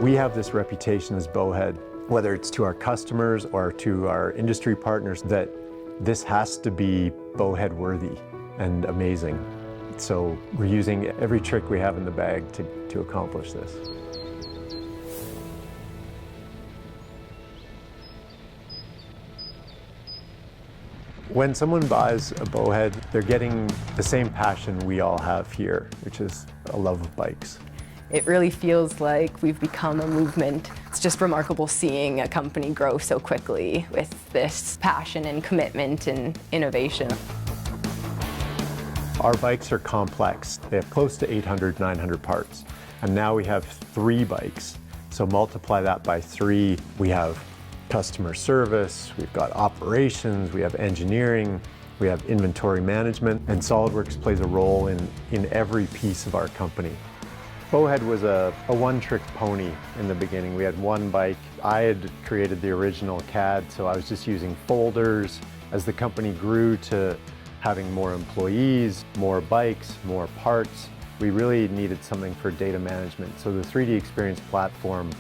We have this reputation as Bowhead, whether it's to our customers or to our industry partners, that this has to be Bowhead worthy and amazing. So we're using every trick we have in the bag to accomplish this. When someone buys a Bowhead, they're getting the same passion we all have here, which is a love of bikes. It really feels like we've become a movement. It's just remarkable seeing a company grow so quickly with this passion and commitment and innovation. Our bikes are complex. They have close to 800, 900 parts. And now we have 3 bikes. So multiply that by 3, we have customer service, we've got operations, we have engineering, we have inventory management, and SOLIDWORKS plays a role in every piece of our company. Bowhead was a one-trick pony in the beginning. We had one bike. I had created the original CAD, so I was just using folders. As the company grew to having more employees, more bikes, more parts, we really needed something for data management. So the 3DEXPERIENCE platform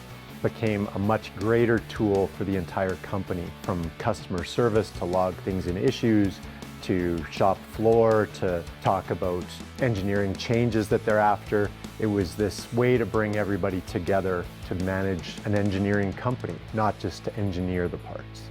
became a much greater tool for the entire company, from customer service to log things in issues, to shop floor, to talk about engineering changes that they're after. It was this way to bring everybody together to manage an engineering company, not just to engineer the parts.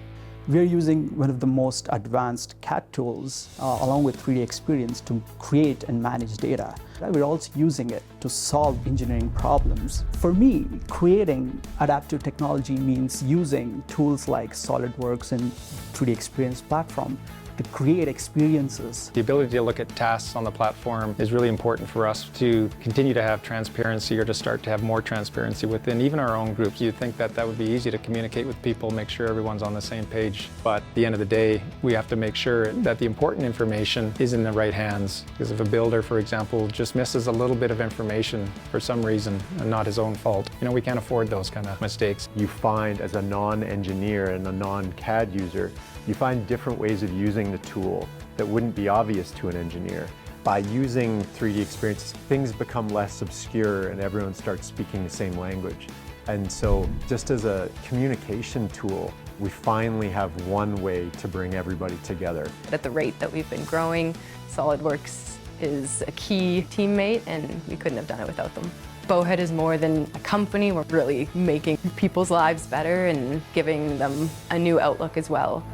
We're using one of the most advanced CAD tools along with 3DEXPERIENCE to create and manage data. We're also using it to solve engineering problems. For me, creating adaptive technology means using tools like SOLIDWORKS and 3DEXPERIENCE platform to create experiences. The ability to look at tasks on the platform is really important for us to continue to have transparency, or to start to have more transparency within even our own groups. You'd think that that would be easy to communicate with people, make sure everyone's on the same page. But at the end of the day, we have to make sure that the important information is in the right hands. Because if a builder, for example, just misses a little bit of information for some reason and not his own fault, we can't afford those kind of mistakes. You find, as a non-engineer and a non-CAD user, you find different ways of using the tool that wouldn't be obvious to an engineer. By using 3DEXPERIENCE, things become less obscure and everyone starts speaking the same language. And so just as a communication tool, we finally have one way to bring everybody together. At the rate that we've been growing, SOLIDWORKS is a key teammate, and we couldn't have done it without them. Bowhead is more than a company. We're really making people's lives better and giving them a new outlook as well.